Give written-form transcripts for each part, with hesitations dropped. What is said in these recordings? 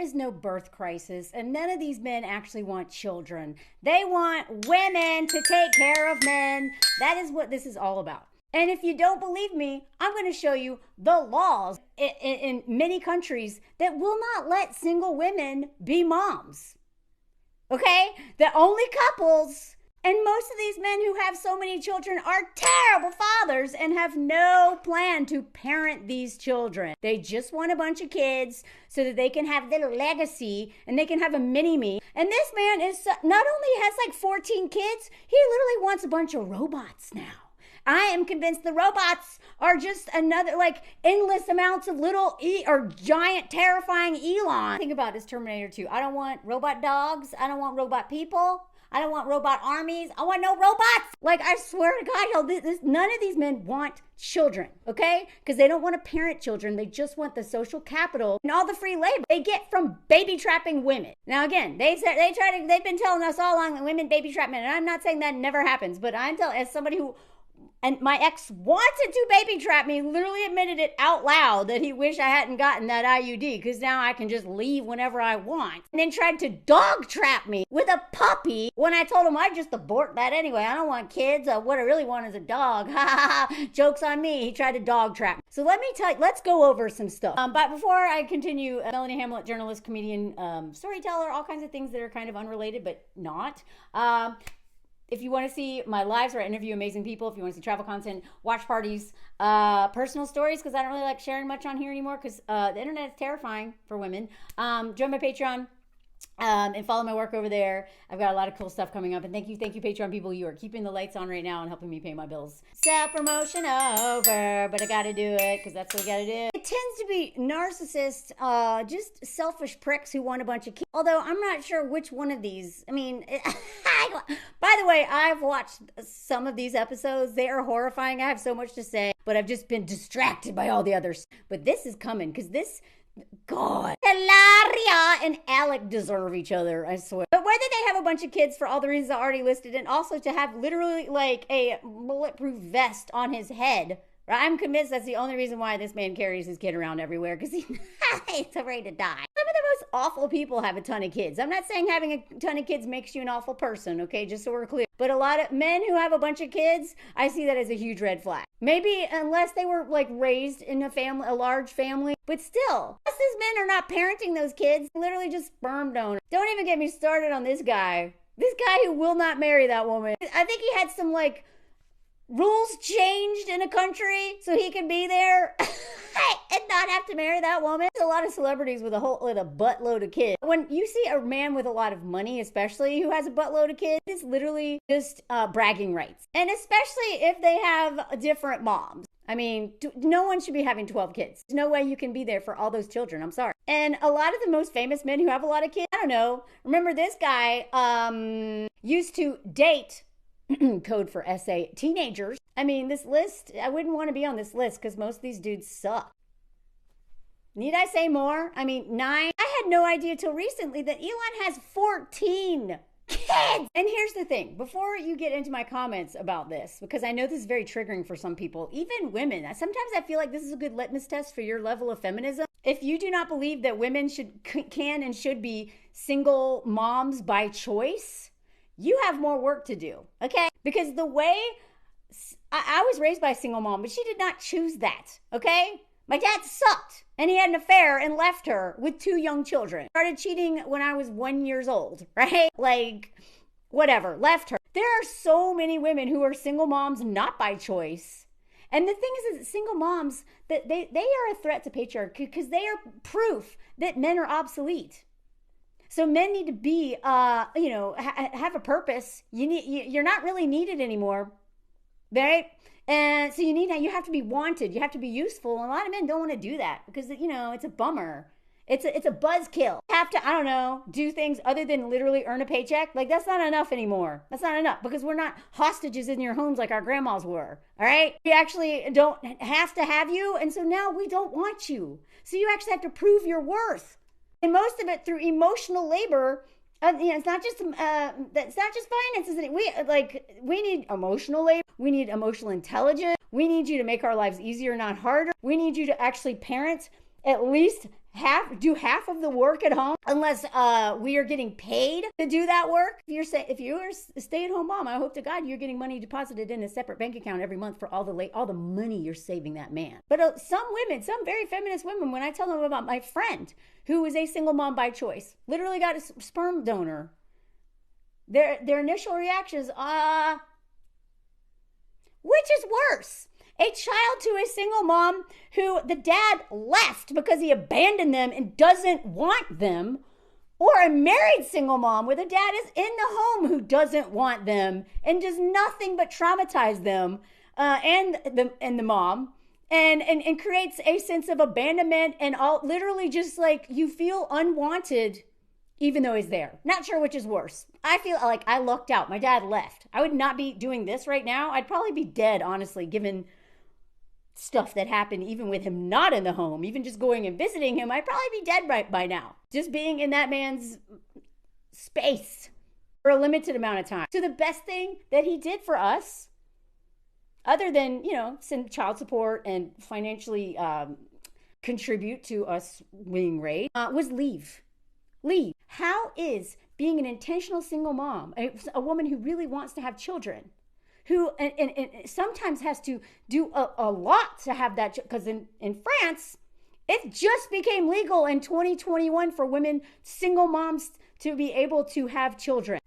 is no birth crisis, and none of these men actually want children. They want women to take care of men. That is what this is all about. And if you don't believe me, I'm going to show you the laws in many countries that will not let single women be moms. Okay? The only couples, and most of these men who have so many children are terrible fathers and have no plan to parent these children. They just want a bunch of kids so that they can have their legacy and they can have a mini-me. And this man is not only has like 14 kids, he literally wants a bunch of robots now. I am convinced the robots are just another, like, endless amounts of little or giant, terrifying Elon. Think about this Terminator 2. I don't want robot dogs. I don't want robot people. I don't want robot armies. I want no robots. Like, I swear to God, y'all, none of these men want children, okay? Because they don't want to parent children. They just want the social capital and all the free labor they get from baby trapping women. Now, again, they've been telling us all along that women baby trap men, and I'm not saying that never happens, but I'm telling, as somebody who, and my ex wanted to baby trap me, literally admitted it out loud that he wished I hadn't gotten that IUD because now I can just leave whenever I want. And then tried to dog trap me with a puppy when I told him I'd just abort that anyway. I don't want kids. What I really want is a dog. Ha ha ha. Joke's on me. He tried to dog trap me. So let me tell you, let's go over some stuff. But before I continue, Melanie Hamlet, journalist, comedian, storyteller, all kinds of things that are kind of unrelated but not. If you want to see my lives where I interview amazing people, if you want to see travel content, watch parties, personal stories, because I don't really like sharing much on here anymore because the internet is terrifying for women, join my Patreon and follow my work over there. I've got a lot of cool stuff coming up. And thank you, Patreon people. You are keeping the lights on right now and helping me pay my bills. Self-promotion over, but I got to do it because that's what I got to do. It tends to be narcissists, just selfish pricks who want a bunch of kids. Although I'm not sure which one of these. I mean, by the way, I've watched some of these episodes. They are horrifying. I have so much to say, but I've just been distracted by all the others. But this is coming because this, God, Hilaria and Alec deserve each other, I swear. But whether they have a bunch of kids for all the reasons I already listed, and also to have literally like a bulletproof vest on his head, I'm convinced that's the only reason why this man carries his kid around everywhere, because he's afraid to die. Some of the most awful people have a ton of kids. I'm not saying having a ton of kids makes you an awful person, okay, just so we're clear. But a lot of men who have a bunch of kids, I see that as a huge red flag. Maybe unless they were like raised in a large family, but still, unless these men are not parenting those kids, literally just sperm donors. Don't even get me started on this guy. This guy who will not marry that woman. I think he had some like rules changed in a country so he can be there and not have to marry that woman. There's a lot of celebrities with a buttload of kids. When you see a man with a lot of money, especially who has a buttload of kids, it's literally just bragging rights. And especially if they have different moms. I mean, no one should be having 12 kids. There's no way you can be there for all those children. I'm sorry. And a lot of the most famous men who have a lot of kids, I don't know. Remember this guy used to date code for SA teenagers. I mean, this list, I wouldn't want to be on this list because most of these dudes suck. Need I say more? I mean, 9. I had no idea till recently that Elon has 14 kids. And here's the thing, before you get into my comments about this, because I know this is very triggering for some people, even women. Sometimes I feel like this is a good litmus test for your level of feminism. If you do not believe that women can and should be single moms by choice, you have more work to do, okay? Because the way, I was raised by a single mom, but she did not choose that, okay? My dad sucked, and he had an affair and left her with 2 young children. Started cheating when I was 1 year old, right? Like, whatever, left her. There are so many women who are single moms not by choice. And the thing is that single moms, that they are a threat to patriarchy because they are proof that men are obsolete. So men need to be, have a purpose. You're not really needed anymore, right? And so you have to be wanted. You have to be useful. And a lot of men don't want to do that because, it's a bummer. It's a buzzkill. You have to, I don't know, do things other than literally earn a paycheck. Like, that's not enough anymore. That's not enough because we're not hostages in your homes like our grandmas were, all right? We actually don't have to have you. And so now we don't want you. So you actually have to prove your worth. And most of it through emotional labor. It's not just finances. We need emotional labor. We need emotional intelligence. We need you to make our lives easier, not harder. We need you to actually parent at least do half of the work at home unless we are getting paid to do that work. If you're a stay-at-home mom, I hope to God you're getting money deposited in a separate bank account every month for all the money you're saving that man. But some women, some very feminist women, when I tell them about my friend who is a single mom by choice, literally got a sperm donor, their initial reaction is, which is worse? A child to a single mom who the dad left because he abandoned them and doesn't want them, or a married single mom where the dad is in the home who doesn't want them and does nothing but traumatize them and the mom and creates a sense of abandonment and all, literally just like you feel unwanted even though he's there. Not sure which is worse. I feel like I lucked out. My dad left. I would not be doing this right now. I'd probably be dead, honestly, given stuff that happened even with him not in the home. Even just going and visiting him, I'd probably be dead right by now. Just being in that man's space for a limited amount of time. So the best thing that he did for us, other than, send child support and financially contribute to us being raised, was leave. Leave. How is being an intentional single mom, a woman who really wants to have children, who and sometimes has to do a lot to have that, because in France, it just became legal in 2021 for women, single moms, to be able to have children.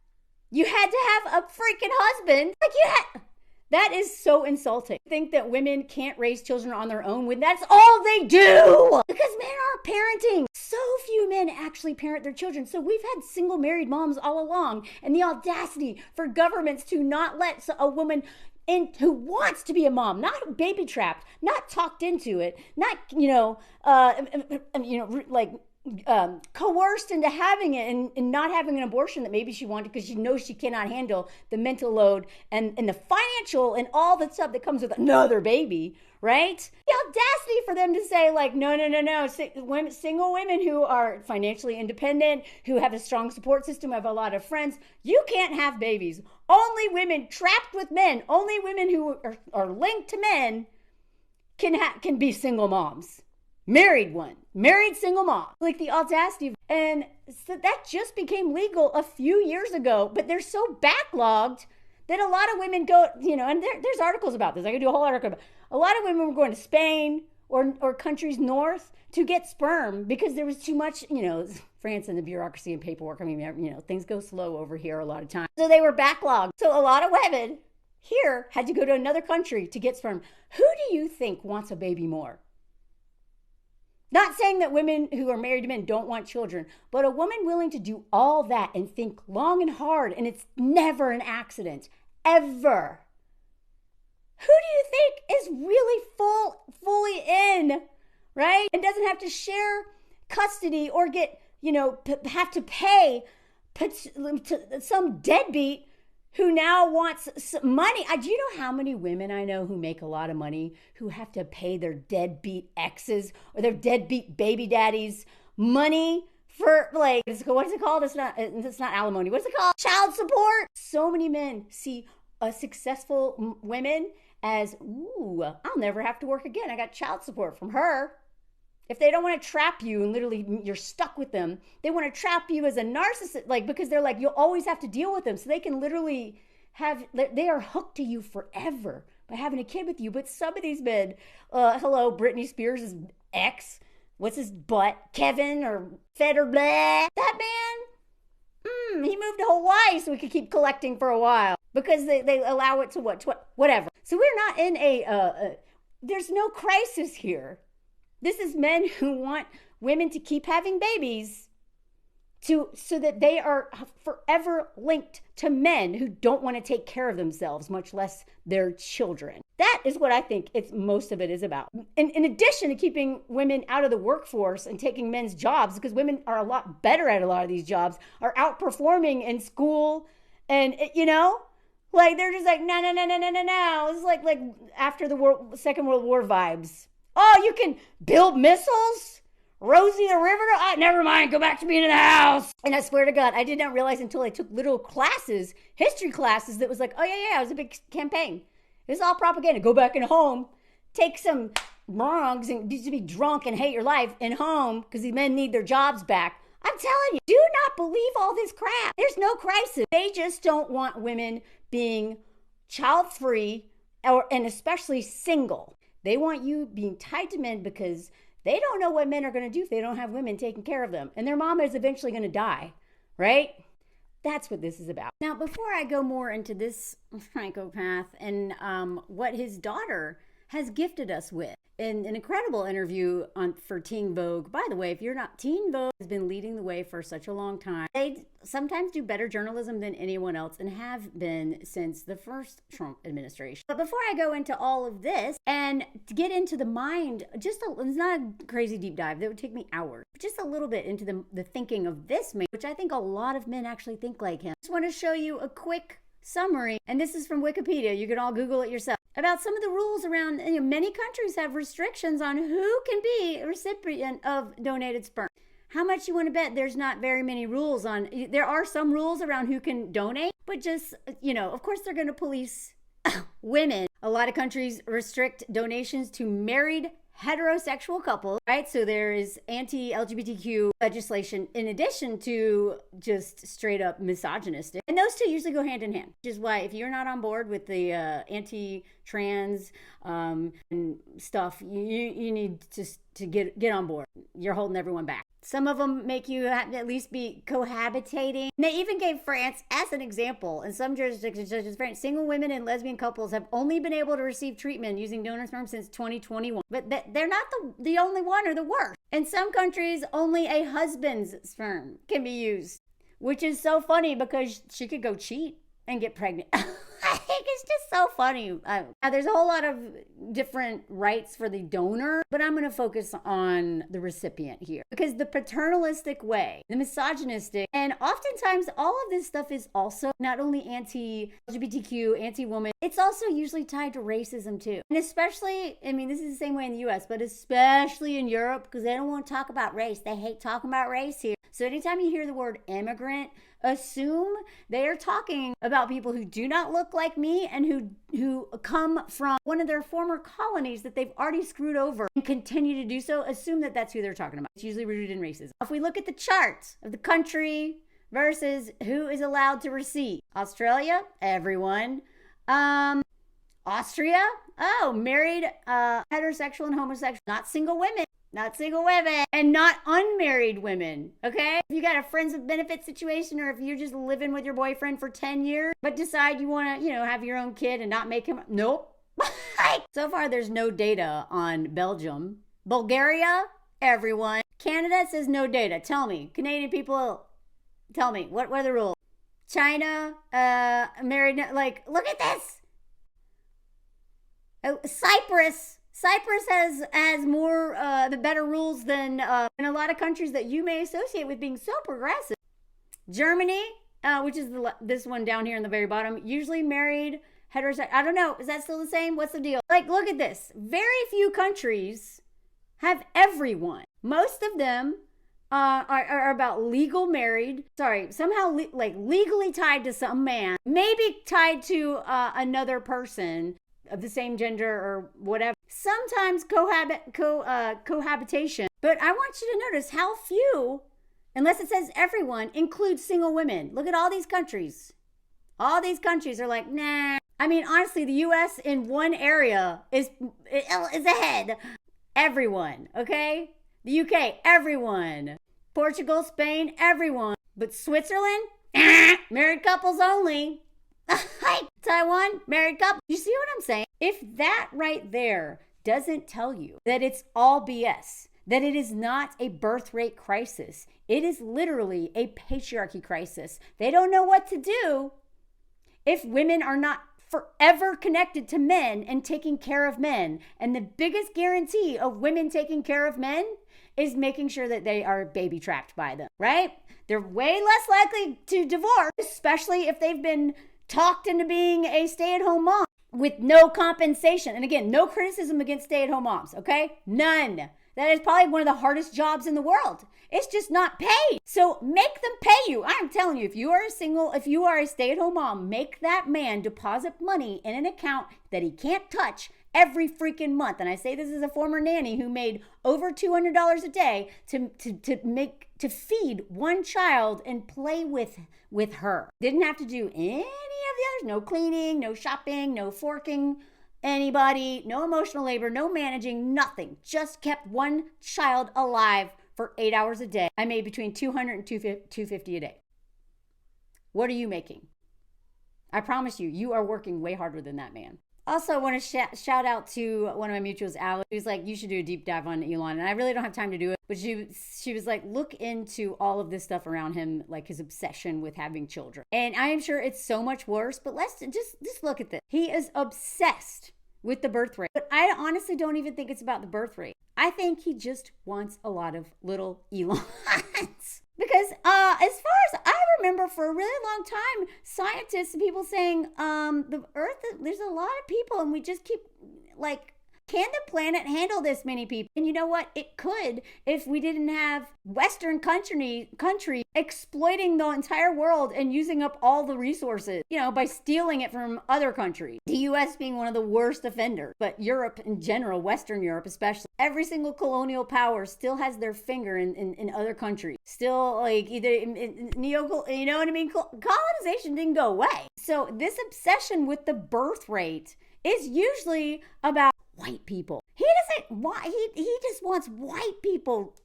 You had to have a freaking husband. That is so insulting. Think that women can't raise children on their own when that's all they do. Because men are parenting. So few men actually parent their children. So we've had single married moms all along, and the audacity for governments to not let a woman in who wants to be a mom, not baby trapped, not talked into it, not, coerced into having it and not having an abortion that maybe she wanted because she knows she cannot handle the mental load and the financial and all the stuff that comes with another baby, right? The audacity for them to say no. Single women who are financially independent, who have a strong support system, have a lot of friends, you can't have babies. Only women trapped with men, only women who are linked to men can be single moms. Married single mom. Like the audacity. And so that just became legal a few years ago, but they're so backlogged that a lot of women go, and there's articles about this. I could do a whole article about a lot of women were going to Spain or countries north to get sperm because there was too much, France and the bureaucracy and paperwork. I mean, things go slow over here a lot of times. So they were backlogged. So a lot of women here had to go to another country to get sperm. Who do you think wants a baby more? Not saying that women who are married to men don't want children, but a woman willing to do all that and think long and hard, and it's never an accident, ever. Who do you think is really fully in, right? And doesn't have to share custody or get, have to pay some deadbeat who now wants some money. Do you know how many women I know who make a lot of money who have to pay their deadbeat exes or their deadbeat baby daddies money for what's it called? It's not alimony. What's it called? Child support. So many men see successful women as, I'll never have to work again. I got child support from her. If they don't want to trap you and literally you're stuck with them, they want to trap you as a narcissist, because they're like, you'll always have to deal with them. So they can literally they are hooked to you forever by having a kid with you. But some of these men, Britney Spears' ex, what's his butt, Kevin or Fed or blah, that man, he moved to Hawaii so we could keep collecting for a while because they allow it to whatever. So we're not in there's no crisis here. This is men who want women to keep having babies so that they are forever linked to men who don't want to take care of themselves, much less their children. That is what I think most of it is about. In addition to keeping women out of the workforce and taking men's jobs, because women are a lot better at a lot of these jobs, are outperforming in school and, they're just like, no. It's like after the Second World War vibes. Oh, you can build missiles? Rosie the River? Never mind, go back to being in the house. And I swear to God, I did not realize until I took little classes, history classes, that was like, oh yeah, it was a big campaign. It was all propaganda. Go back in home, take some wrongs and to be drunk and hate your life and home because these men need their jobs back. I'm telling you, do not believe all this crap. There's no crisis. They just don't want women being child-free and especially single. They want you being tied to men because they don't know what men are going to do if they don't have women taking care of them. And their mama is eventually going to die, right? That's what this is about. Now, before I go more into this psychopath and what his daughter has gifted us with, in an incredible interview for Teen Vogue. By the way, if you're not, Teen Vogue has been leading the way for such a long time. They sometimes do better journalism than anyone else and have been since the first Trump administration. But before I go into all of this and to get into the mind, it's not a crazy deep dive. That would take me hours. Just a little bit into the thinking of this man, which I think a lot of men actually think like him. Just want to show you a quick summary, and this is from Wikipedia. You can all Google it yourself. About some of the rules around, many countries have restrictions on who can be a recipient of donated sperm. How much you want to bet there's not very many rules on, there are some rules around who can donate, but just, of course they're going to police women. A lot of countries restrict donations to married heterosexual couples, right? So there is anti-LGBTQ legislation in addition to just straight up misogynistic. And those two usually go hand in hand, which is why if you're not on board with the anti-trans and stuff, you need to get on board. You're holding everyone back. Some of them make you at least be cohabitating. And they even gave France as an example. In some jurisdictions, such as France, single women and lesbian couples have only been able to receive treatment using donor sperm since 2021. But they're not the only one or the worst. In some countries, only a husband's sperm can be used, which is so funny because she could go cheat and get pregnant. I think it's just so funny. There's a whole lot of different rights for the donor, but I'm going to focus on the recipient here because the paternalistic way, the misogynistic, and oftentimes all of this stuff is also not only anti-LGBTQ, anti-woman, it's also usually tied to racism too. And especially, this is the same way in the US, but especially in Europe because they don't want to talk about race. They hate talking about race here. So anytime you hear the word immigrant, assume they are talking about people who do not look like me and who come from one of their former colonies that they've already screwed over and continue to do so. Assume that that's who they're talking about. It's usually rooted in racism. If we look at the charts of the country versus who is allowed to receive, Australia, everyone. Austria, married, heterosexual and homosexual, not single women. Not single women and not unmarried women, okay? If you got a friends with benefits situation or if you're just living with your boyfriend for 10 years but decide you want to, have your own kid and not make him, nope. So far, there's no data on Belgium. Bulgaria, everyone. Canada says no data. Tell me, Canadian people, tell me, what are the rules? China, married, look at this. Cyprus has more the better rules than in a lot of countries that you may associate with being so progressive. Germany, which is this one down here in the very bottom, usually married heterosexual. I don't know. Is that still the same? What's the deal? Look at this. Very few countries have everyone. Most of them are about legal married. Sorry, somehow legally tied to some man, maybe tied to another person of the same gender or whatever. Sometimes cohabitation. But I want you to notice how few, unless it says everyone, include single women. Look at all these countries. All these countries are like, nah. Honestly, the U.S. in one area is ahead. Everyone, okay? The U.K., everyone. Portugal, Spain, everyone. But Switzerland, married couples only. Taiwan, married couple. You see what I'm saying? If that right there doesn't tell you that it's all BS, that it is not a birth rate crisis, it is literally a patriarchy crisis. They don't know what to do if women are not forever connected to men and taking care of men. And the biggest guarantee of women taking care of men is making sure that they are baby trapped by them, right? They're way less likely to divorce, especially if they've been talked into being a stay-at-home mom with no compensation. And again, no criticism against stay-at-home moms, okay? None. That is probably one of the hardest jobs in the world. It's just not paid. So make them pay you. I'm telling you, if you are a stay-at-home mom, make that man deposit money in an account that he can't touch every freaking month. And I say this as a former nanny who made over $200 a day to feed one child and play with her. Didn't have to do any of the others. No cleaning, no shopping, no forking anybody, no emotional labor, no managing, nothing. Just kept one child alive for 8 hours a day. I made between $200 and $250 a day. What are you making? I promise you, you are working way harder than that man. Also, I want to shout out to one of my mutuals, Alec. She was like, you should do a deep dive on Elon. And I really don't have time to do it. But she was like, look into all of this stuff around him, like his obsession with having children. And I am sure it's so much worse. But let's just look at this. He is obsessed with the birth rate. But I honestly don't even think it's about the birth rate. I think he just wants a lot of little Elons. Because as far as I remember, for a really long time, scientists and people saying the Earth, there's a lot of people and we just keep like, can the planet handle this many people? And you know what? It could if we didn't have Western country exploiting the entire world and using up all the resources, by stealing it from other countries. The US being one of the worst offenders, but Europe in general, Western Europe especially. Every single colonial power still has their finger in other countries. Still like either you know what I mean? Colonization didn't go away. So this obsession with the birth rate is usually about white people. He just wants white people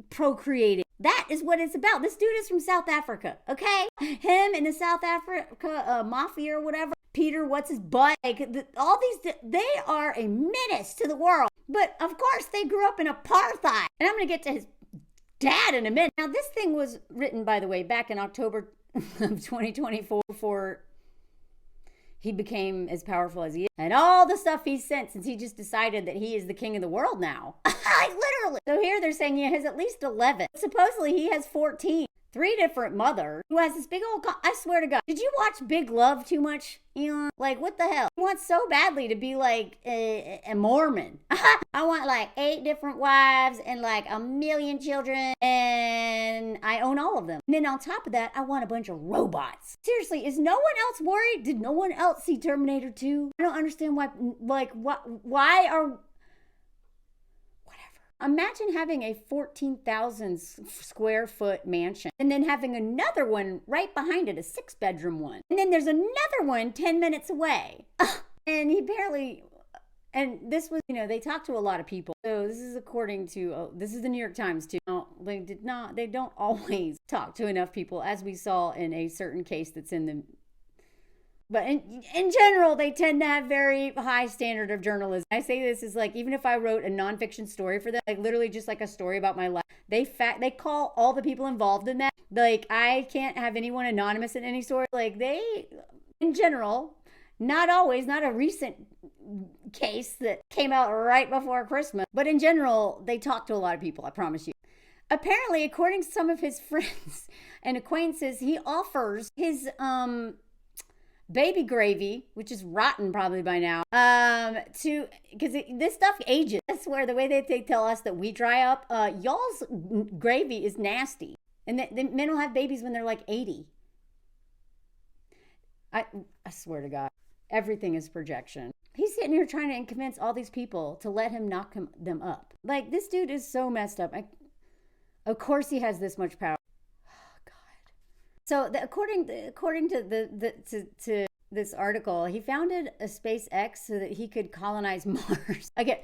procreating. That is what it's about. This dude is from South Africa, okay? Him and the South Africa mafia or whatever. Peter, what's his butt? All these, they are a menace to the world. But of course, they grew up in apartheid. And I'm going to get to his dad in a minute. Now, this thing was written, by the way, back in October of 2024 before he became as powerful as he is. And all the stuff he's sent since he just decided that he is the king of the world now. Like literally. So here they're saying he has at least 11. Supposedly he has 14. 3 different mothers who has this big old, I swear to God. Did you watch Big Love too much, Elon? Like, what the hell? He wants so badly to be like a Mormon. I want like 8 different wives and like 1 million children and I own all of them. And then on top of that, I want a bunch of robots. Seriously, is no one else worried? Did no one else see Terminator 2? I don't understand why are... Imagine having a 14,000 square foot mansion and then having another one right behind it, a 6-bedroom one. And then there's another one 10 minutes away. And he barely, and this was, they talked to a lot of people. So this is according to, this is the New York Times too. No, they don't always talk to enough people, as we saw in a certain case that's in the, but in general, they tend to have very high standard of journalism. I say this is like, even if I wrote a nonfiction story for them, like literally just like a story about my life, they call all the people involved in that. Like, I can't have anyone anonymous in any story. Like they, in general, not always, not a recent case that came out right before Christmas, but in general, they talk to a lot of people, I promise you. Apparently, according to some of his friends and acquaintances, he offers his, baby gravy, which is rotten probably by now, because this stuff ages. I swear, the way they tell us that we dry up, y'all's gravy is nasty. And the men will have babies when they're like 80. I swear to God, everything is projection. He's sitting here trying to convince all these people to let him knock them up. Like, this dude is so messed up. Of course he has this much power. So according to this article, he founded a SpaceX so that he could colonize Mars. Again,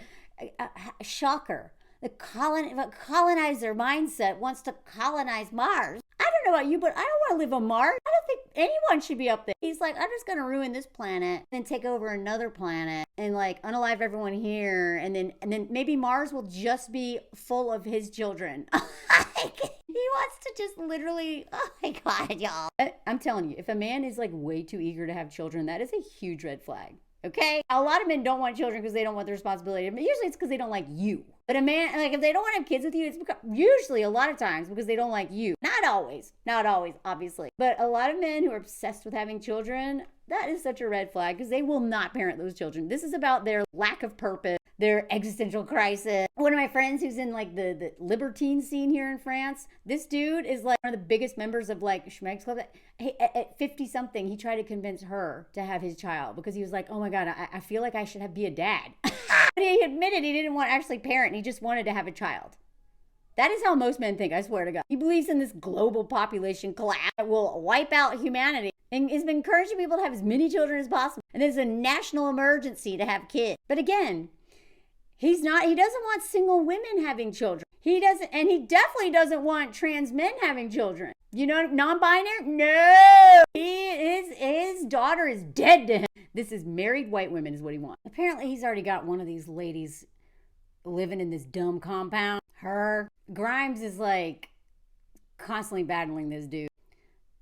shocker. The colonizer mindset wants to colonize Mars. I don't know about you, but I don't want to live on Mars. I don't think anyone should be up there. He's like, I'm just going to ruin this planet and take over another planet and like unalive everyone here. And then maybe Mars will just be full of his children. He wants to just literally, oh my God, y'all. I'm telling you, if a man is like way too eager to have children, that is a huge red flag. Okay? A lot of men don't want children because they don't want the responsibility. But usually it's because they don't like you. But a man, like if they don't want to have kids with you, it's usually a lot of times because they don't like you. Not always, obviously. But a lot of men who are obsessed with having children, that is such a red flag because they will not parent those children. This is about their lack of purpose, their existential crisis. One of my friends who's in like the libertine scene here in France, this dude is like one of the biggest members of like Schmegs Club. At 50 something, he tried to convince her to have his child because he was like, oh my God, I feel like I should be a dad. But he admitted he didn't want to actually parent, and he just wanted to have a child. That is how most men think, I swear to God. He believes in this global population collapse that will wipe out humanity and has been encouraging people to have as many children as possible. And there's a national emergency to have kids. But again, he doesn't want single women having children. He definitely doesn't want trans men having children. You know, non-binary? No! His daughter is dead to him. This is married white women is what he wants. Apparently he's already got one of these ladies living in this dumb compound. Grimes is like constantly battling this dude.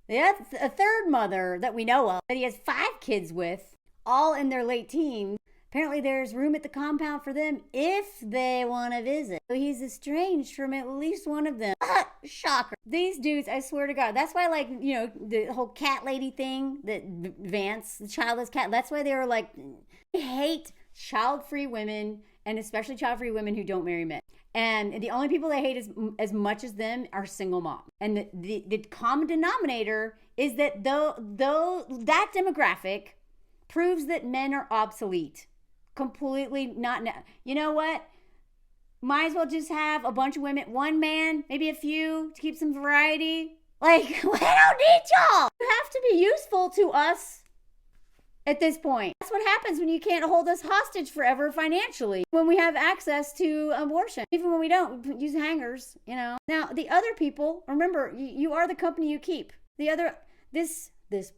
That's a third mother that we know of that he has 5 kids with, all in their late teens. Apparently there's room at the compound for them if they want to visit. So he's estranged from at least one of them. Shocker. These dudes, I swear to God, that's why, like, you know, the whole cat lady thing that Vance, the childless cat, that's why they were like, they hate child-free women, and especially child-free women who don't marry men. And the only people they hate as much as them are single moms. And the common denominator is that though that demographic proves that men are obsolete. Completely not. You know what? Might as well just have a bunch of women, one man, maybe a few to keep some variety. Like, we don't need y'all. You have to be useful to us at this point. That's what happens when you can't hold us hostage forever financially. When we have access to abortion. Even when we don't, we use hangers, you know. Now, the other people, remember, you are the company you keep. This bitch.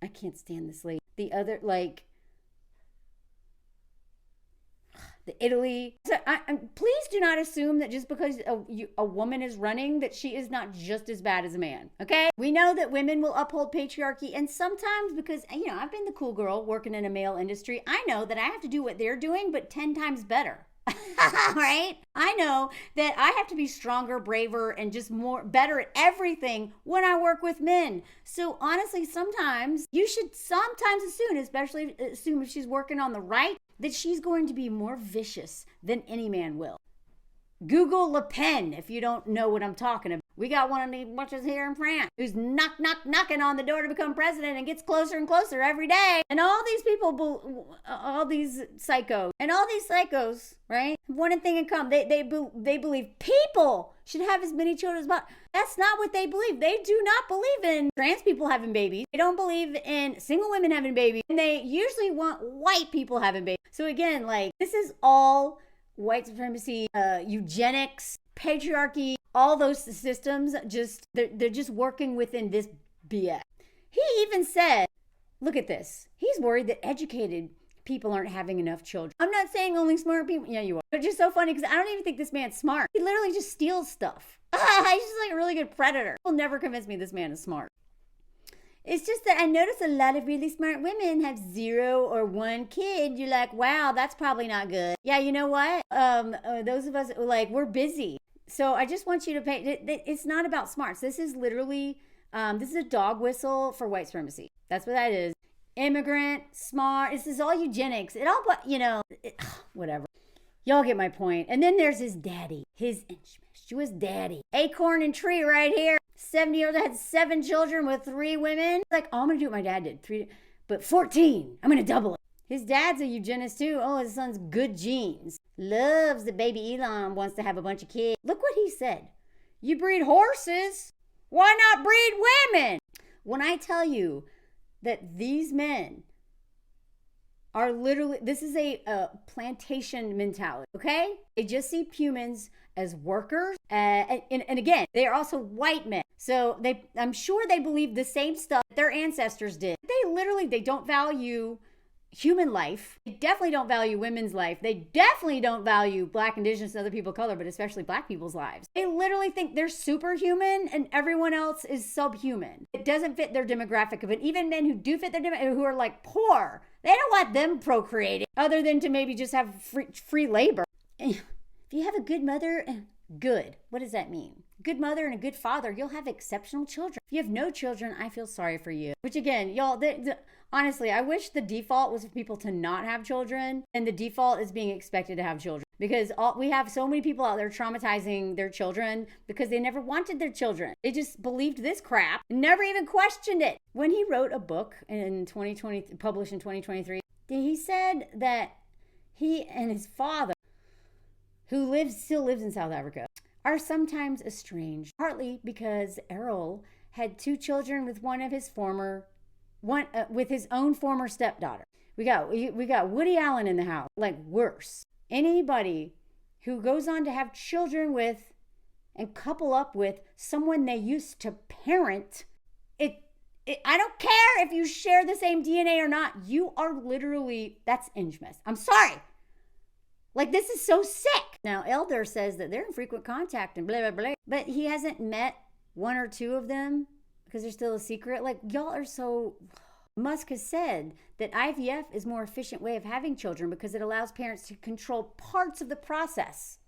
I can't stand this lady. The other, like, the Italy. So please do not assume that just because a woman is running that she is not just as bad as a man, okay? We know that women will uphold patriarchy, and sometimes because, you know, I've been the cool girl working in a male industry, I know that I have to do what they're doing, but 10 times better. Right? I know that I have to be stronger, braver, and just better at everything when I work with men. So honestly, sometimes you should especially assume if she's working on the right, that she's going to be more vicious than any man will. Google Le Pen if you don't know what I'm talking about. We got one of the bunches here in France who's knocking on the door to become president and gets closer and closer every day. And all these people, all these psychos, right, have one thing in common. They believe people should have as many children as possible. That's not what they believe. They do not believe in trans people having babies. They don't believe in single women having babies. And they usually want white people having babies. So again, like, this is all white supremacy, eugenics, patriarchy, all those systems, they're just working within this BS. He even said, look at this. He's worried that educated people aren't having enough children. I'm not saying only smart people. Yeah, you are. But just so funny because I don't even think this man's smart. He literally just steals stuff. He's just like a really good predator. He'll never convince me this man is smart. It's just that I notice a lot of really smart women have 0 or 1 kid. You're like, wow, that's probably not good. Yeah, you know what? Those of us, like, we're busy. So I just want you to pay. It's not about smarts. This is literally, this is a dog whistle for white supremacy. That's what that is. Immigrant, smart. This is all eugenics. It all, you know, whatever. Y'all get my point. And then there's his daddy, his incestuous daddy. Acorn and tree right here. 70-year-old had 7 children with 3 women. Like, oh, I'm going to do what my dad did. 3, but 14. I'm going to double it. His dad's a eugenist too. Oh, his son's good genes. Loves that baby Elon wants to have a bunch of kids. Look what he said. You breed horses. Why not breed women? When I tell you that these men are literally, this is a plantation mentality, okay? They just see humans as workers. And again, they are also white men. So I'm sure they believe the same stuff their ancestors did. They don't value human life. They definitely don't value women's life. They definitely don't value Black, Indigenous, and other people of color, but especially Black people's lives. They literally think they're superhuman and everyone else is subhuman. It doesn't fit their demographic. But even men who do fit their demographic, who are like poor, they don't want them procreating other than to maybe just have free labor. If you have a good mother, good. What does that mean? good mother and a good father, you'll have exceptional children. If you have no children, I feel sorry for you. Which again, y'all, honestly, I wish the default was for people to not have children, and the default is being expected to have children. Because we have so many people out there traumatizing their children because they never wanted their children. They just believed this crap and never even questioned it. When he wrote a book in 2020, published in 2023, he said that he and his father, who still lives in South Africa, are sometimes estranged, partly because Errol had 2 children with with his own former stepdaughter. We got Woody Allen in the house, like worse. Anybody who goes on to have children with and couple up with someone they used to parent, I don't care if you share the same DNA or not. You are literally, that's infamous. I'm sorry. Like, this is so sick. Now, Elder says that they're in frequent contact and blah, blah, blah. But he hasn't met 1 or 2 of them because they're still a secret. Like, y'all are so... Musk has said that IVF is a more efficient way of having children because it allows parents to control parts of the process.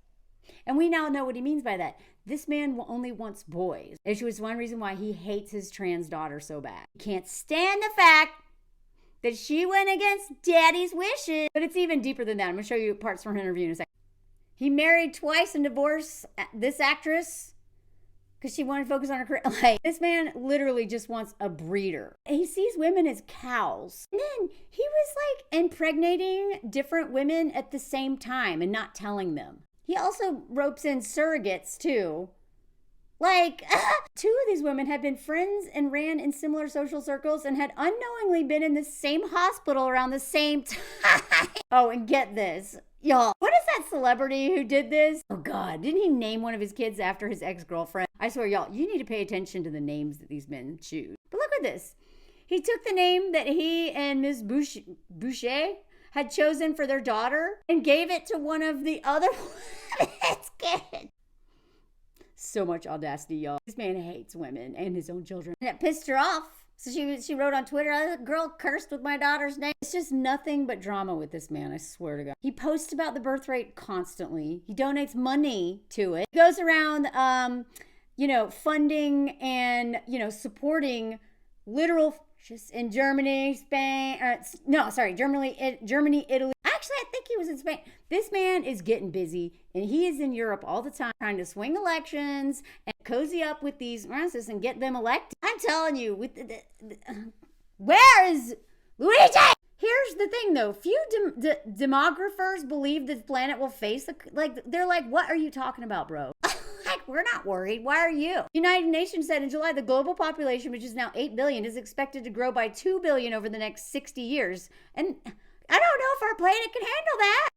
And we now know what he means by that. This man only wants boys. Which was one reason why he hates his trans daughter so bad. He can't stand the fact that she went against daddy's wishes. But it's even deeper than that. I'm going to show you parts from her interview in a second. He married twice and divorced this actress because she wanted to focus on her career. Like, this man literally just wants a breeder. He sees women as cows. And then he was like impregnating different women at the same time and not telling them. He also ropes in surrogates too. Like, 2 of these women had been friends and ran in similar social circles and had unknowingly been in the same hospital around the same time. Oh, and get this. Y'all, what is that celebrity who did this? Oh God, didn't he name one of his kids after his ex-girlfriend? I swear, y'all, you need to pay attention to the names that these men choose. But look at this. He took the name that he and Ms. Boucher had chosen for their daughter and gave it to one of the other women's kids. So much audacity, y'all. This man hates women and his own children. And it pissed her off. So she wrote on Twitter, "A girl cursed with my daughter's name." It's just nothing but drama with this man, I swear to God. He posts about the birth rate constantly. He donates money to it. He goes around, funding and, supporting literal just in Germany, Spain, Germany, Italy. Actually, I think he was in Spain. This man is getting busy, and he is in Europe all the time trying to swing elections and cozy up with these racists and get them elected. I'm telling you, where is Luigi? Here's the thing, though. Few demographers believe this planet will face, they're like, what are you talking about, bro? Like, we're not worried. Why are you? United Nations said in July the global population, which is now 8 billion, is expected to grow by 2 billion over the next 60 years. And I don't know if our planet can handle that.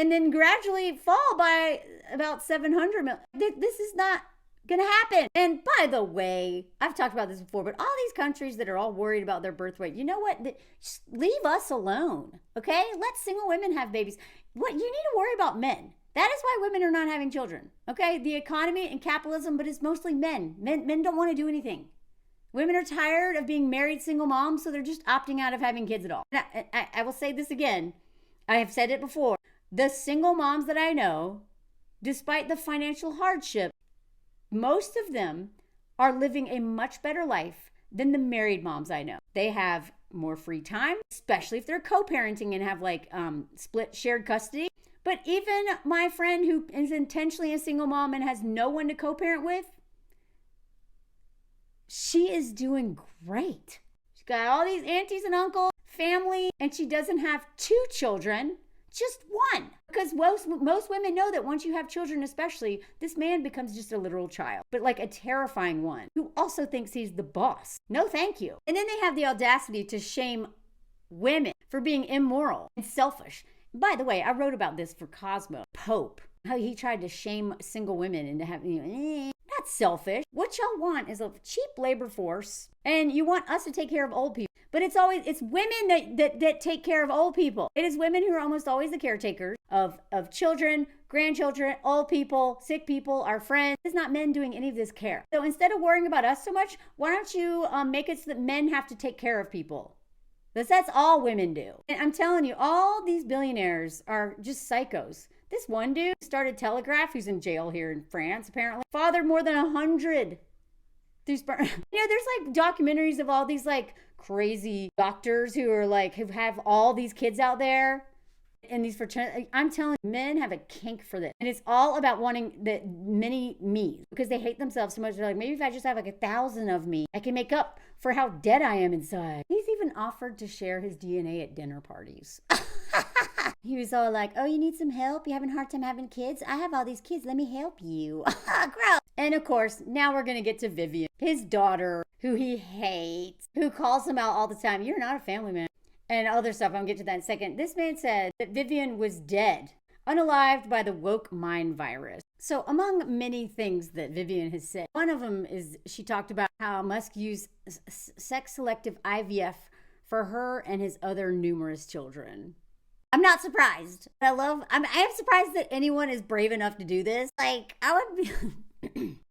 And then gradually fall by about 700 million. This is not going to happen. And by the way, I've talked about this before, but all these countries that are all worried about their birth rate, you know what? Just leave us alone, okay? Let single women have babies. What you need to worry about men. That is why women are not having children, okay? The economy and capitalism, but it's mostly men. Men don't want to do anything. Women are tired of being married single moms, so they're just opting out of having kids at all. And I will say this again. I have said it before. The single moms that I know, despite the financial hardship, most of them are living a much better life than the married moms I know. They have more free time, especially if they're co-parenting and have split shared custody. But even my friend who is intentionally a single mom and has no one to co-parent with, she is doing great. She's got all these aunties and uncles, family, and she doesn't have 2 children, just 1. Because most women know that once you have children especially, this man becomes just a literal child, but like a terrifying one who also thinks he's the boss. No, thank you. And then they have the audacity to shame women for being immoral and selfish. By the way, I wrote about this for Cosmo. Pope, how he tried to shame single women into having, that's selfish. What y'all want is a cheap labor force, and you want us to take care of old people. But it's women that take care of old people. It is women who are almost always the caretakers of children, grandchildren, old people, sick people, our friends. It's not men doing any of this care. So instead of worrying about us so much, why don't you make it so that men have to take care of people? That's all women do. And I'm telling you, all these billionaires are just psychos. This one dude started Telegraph, who's in jail here in France, apparently. Fathered more than 100 through sperm. There's like documentaries of all these like crazy doctors who are like, who have all these kids out there. And these fraternity, I'm telling you, men have a kink for this. And it's all about wanting the mini me because they hate themselves so much. They're like, maybe if I just have like 1,000 of me, I can make up for how dead I am inside. He's even offered to share his DNA at dinner parties. He was all like, oh, you need some help? You're having a hard time having kids? I have all these kids. Let me help you. Gross. And of course, now we're going to get to Vivian, his daughter, who he hates, who calls him out all the time. You're not a family man. And other stuff. I'll get to that in a second. This man said that Vivian was dead, unalived by the woke mind virus. So among many things that Vivian has said, one of them is she talked about how Musk used sex-selective IVF for her and his other numerous children. I'm not surprised. I am surprised that anyone is brave enough to do this. Like, I would be...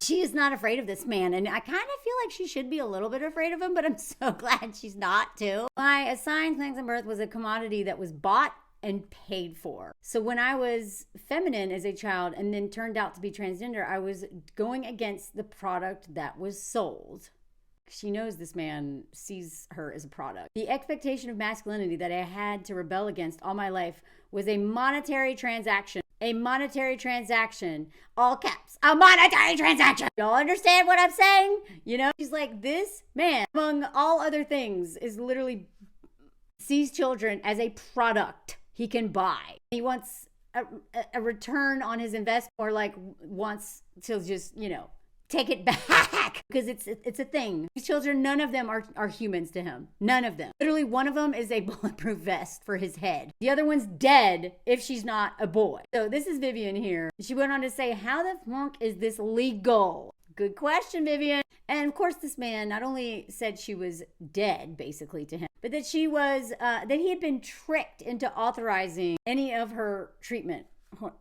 She is not afraid of this man, and I kind of feel like she should be a little bit afraid of him, but I'm so glad she's not too. My assigned sex and birth was a commodity that was bought and paid for. So when I was feminine as a child and then turned out to be transgender, I was going against the product that was sold. She knows this man sees her as a product. The expectation of masculinity that I had to rebel against all my life was a monetary transaction. A monetary transaction, all caps, a monetary transaction. Y'all understand what I'm saying? You know, she's like, this man, among all other things, is literally sees children as a product he can buy. He wants a return on his investment, or like wants to just, you know, take it back because it's a thing. These children, none of them are humans to him. None of them. Literally, one of them is a bulletproof vest for his head. The other one's dead if she's not a boy. So this is Vivian here. She went on to say, how the fuck is this legal? Good question, Vivian. And of course, this man not only said she was dead, basically, to him, but that she was, that he had been tricked into authorizing any of her treatment,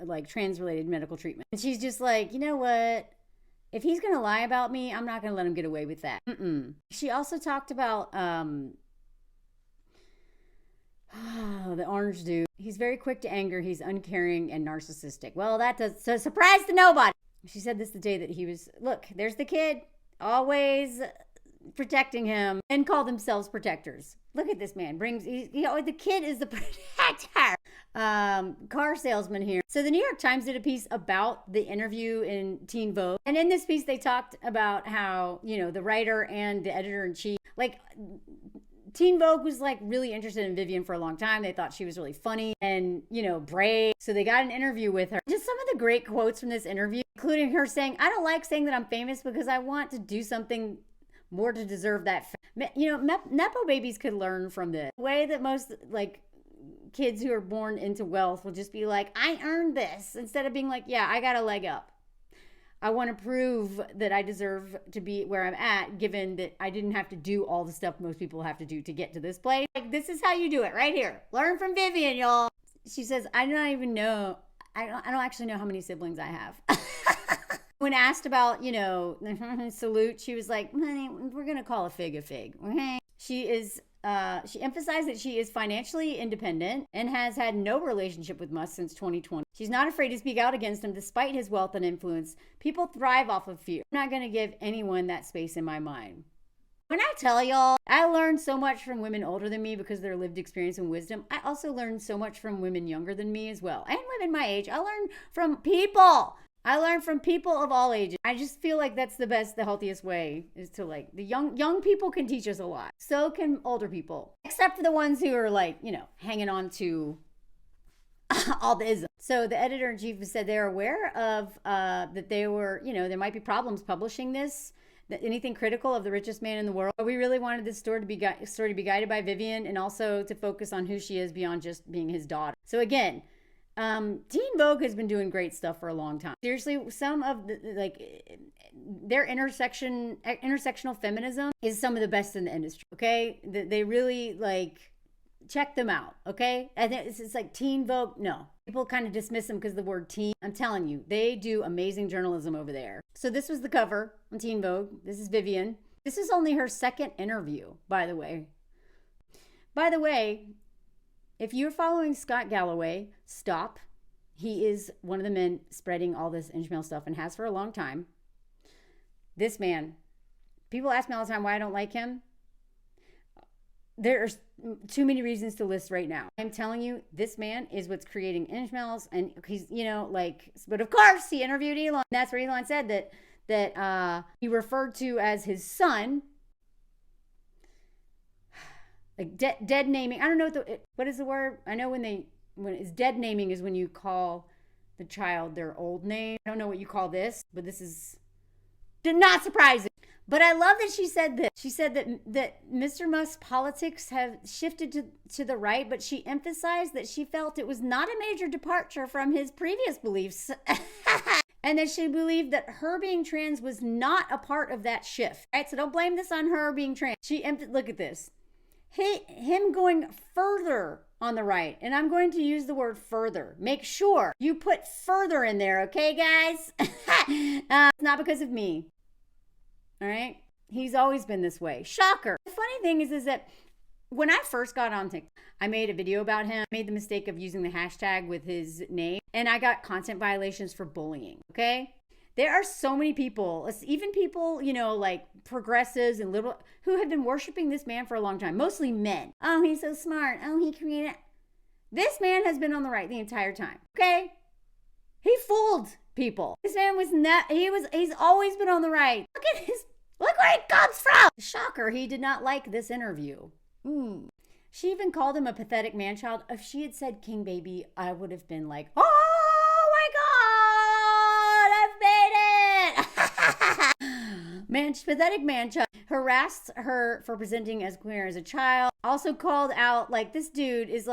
like trans-related medical treatment. And she's just like, you know what? If he's going to lie about me, I'm not going to let him get away with that. She also talked about the orange dude. He's very quick to anger. He's uncaring and narcissistic. Well, that does a surprise to nobody. She said this the day that he was, look, there's the kid, always protecting him, and call themselves protectors. Look at this man. The kid is the protector. Car salesman here. So the New York Times did a piece about the interview in Teen Vogue. And in this piece, they talked about how, you know, the writer and the editor-in-chief, like, Teen Vogue was like really interested in Vivian for a long time. They thought she was really funny and, you know, brave. So they got an interview with her. Just some of the great quotes from this interview, including her saying, I don't like saying that I'm famous because I want to do something more to deserve that. You know, Nepo babies could learn from this. The way that most, like, kids who are born into wealth will just be like, I earned this, instead of being like, yeah, I got a leg up. I want to prove that I deserve to be where I'm at, given that I didn't have to do all the stuff most people have to do to get to this place. Like, this is how you do it right here. Learn from Vivian, y'all. She says, I don't even know. I don't actually know how many siblings I have. When asked about, you know, salute, she was like, honey, we're going to call a fig a fig. Okay? She emphasized that she is financially independent and has had no relationship with Musk since 2020. She's not afraid to speak out against him despite his wealth and influence. People thrive off of fear. I'm not going to give anyone that space in my mind. When I tell y'all, I learned so much from women older than me because of their lived experience and wisdom. I also learned so much from women younger than me as well. And women my age. I learned from people. I learned from people of all ages. I just feel like that's the best, the healthiest way is to, like, the young people can teach us a lot. So can older people, except for the ones who are, like, you know, hanging on to all the isms. So the editor-in-chief said they're aware of that they were, you know, there might be problems publishing this, that anything critical of the richest man in the world. But we really wanted this story to be guided by Vivian, and also to focus on who she is beyond just being his daughter. So again, Teen Vogue has been doing great stuff for a long time. Seriously, some of their intersectional feminism is some of the best in the industry. Okay, they really, like, check them out. Okay, I think it's like Teen Vogue. No, people kind of dismiss them because of the word teen. I'm telling you, they do amazing journalism over there. So this was the cover on Teen Vogue. This is Vivian. This is only her second interview, by the way. By the way, if you're following Scott Galloway, stop. He is one of the men spreading all this Ishmael stuff and has for a long time. This man, people ask me all the time why I don't like him. There's too many reasons to list right now. I'm telling you, this man is what's creating Ishmaels, and he's, but of course he interviewed Elon. That's where Elon said that he referred to as his son, like dead naming. I don't know what is the word. I know when it's dead naming is when you call the child their old name. I don't know what you call this, but this is not surprising. But I love that she said this. She said that Mr. Musk's politics have shifted to the right, but she emphasized that she felt it was not a major departure from his previous beliefs. And that she believed that her being trans was not a part of that shift. Right? So don't blame this on her being trans. Look at this. Him going further on the right, and I'm going to use the word further. Make sure you put further in there, okay, guys? It's not because of me. All right? He's always been this way. Shocker. The funny thing is that when I first got on TikTok, I made a video about him. I made the mistake of using the hashtag with his name, and I got content violations for bullying, okay? There are so many people, even people, like progressives and liberal, who have been worshiping this man for a long time, mostly men. Oh, he's so smart. Oh, he created. This man has been on the right the entire time, okay? He fooled people. This man was not, he's always been on the right. Look where he comes from. Shocker, he did not like this interview. She even called him a pathetic man-child. If she had said king baby, I would have been like, oh my God, I've made it. Pathetic man-child. Harassed her for presenting as queer as a child. Also called out, this dude is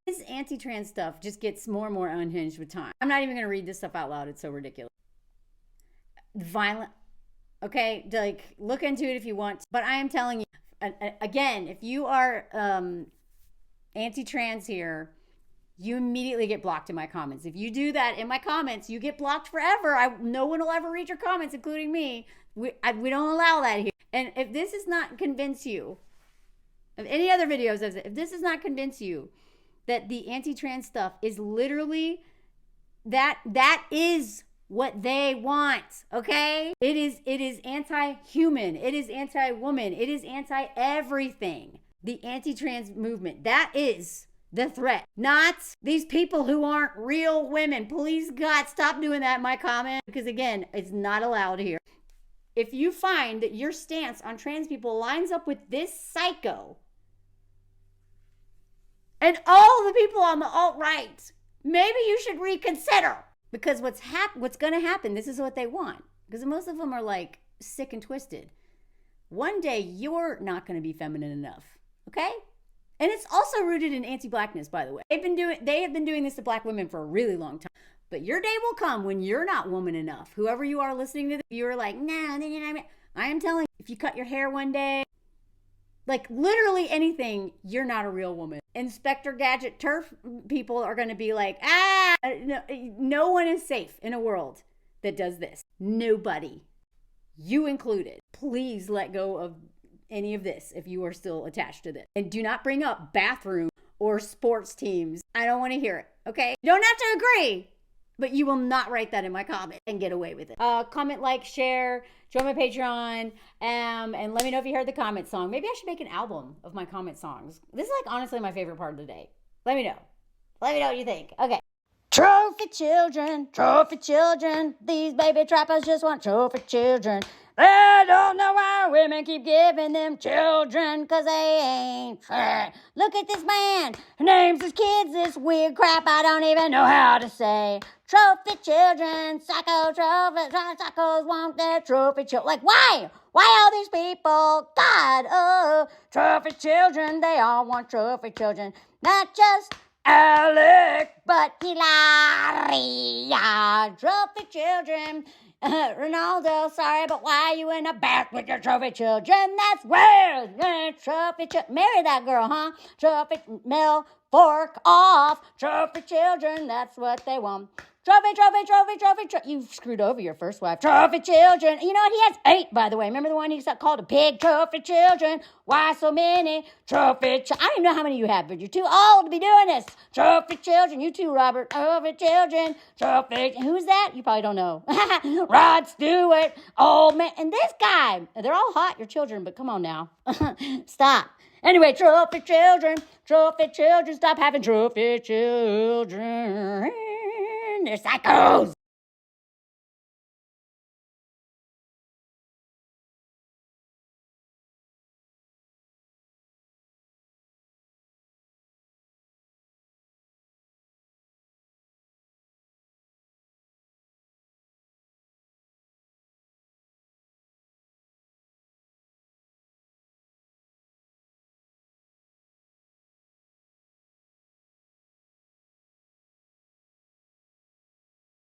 his anti-trans stuff just gets more and more unhinged with time. I'm not even going to read this stuff out loud. It's so ridiculous. Violent. Okay, look into it if you want. But I am telling you, again, if you are anti-trans here, you immediately get blocked in my comments. If you do that in my comments, you get blocked forever. No one will ever read your comments, including me. We don't allow that here. And if this does not convince you, of any other videos, if this does not convince you that the anti-trans stuff is literally that is what they want, okay? It is anti-human. It is anti-woman. It is anti-everything. The anti-trans movement, that is the threat, not these people who aren't real women. Please, God, stop doing that in my comment, because again, it's not allowed here. If you find that your stance on trans people lines up with this psycho and all the people on the alt-right, maybe you should reconsider. Because what's going to happen, this is what they want. Because most of them are sick and twisted. One day, you're not going to be feminine enough. Okay? And it's also rooted in anti-blackness, by the way. They have been doing this to black women for a really long time. But your day will come when you're not woman enough. Whoever you are listening to this, you're like, no, I am telling you, if you cut your hair one day, literally anything, you're not a real woman. Inspector Gadget turf people are going to be like, no one is safe in a world that does this. Nobody. You included. Please let go of any of this if you are still attached to this. And do not bring up bathroom or sports teams. I don't want to hear it, okay? You don't have to agree, but you will not write that in my comment and get away with it. Comment, share, join my Patreon, and let me know if you heard the comment song. Maybe I should make an album of my comment songs. This is honestly my favorite part of the day. Let me know. Let me know what you think. Okay. Trophy children. These baby trappers just want trophy children. They don't know why women keep giving them children, cause they ain't fair. Look at this man who names his kids this weird crap I don't even know how to say. Trophy children, psychos want their trophy children. Why? Why all these people? God, trophy children, they all want trophy children. Not just Alec, but Hilaria. Trophy children. Ronaldo, sorry, but why are you in a bath with your trophy children? That's weird. Trophy children. Marry that girl, huh? Trophy mill, fork off. Trophy children, that's what they want. You've screwed over your first wife. Trophy children. You know what? He has 8, by the way. Remember the one he called a pig? Trophy children. Why so many? I don't even know how many you have, but you're too old to be doing this. Trophy children. You too, Robert. Trophy children. Who's that? You probably don't know. Rod Stewart. Old man. And this guy. They're all hot, your children, but come on now. Stop. Anyway, trophy children. Stop having trophy children. They're psychos.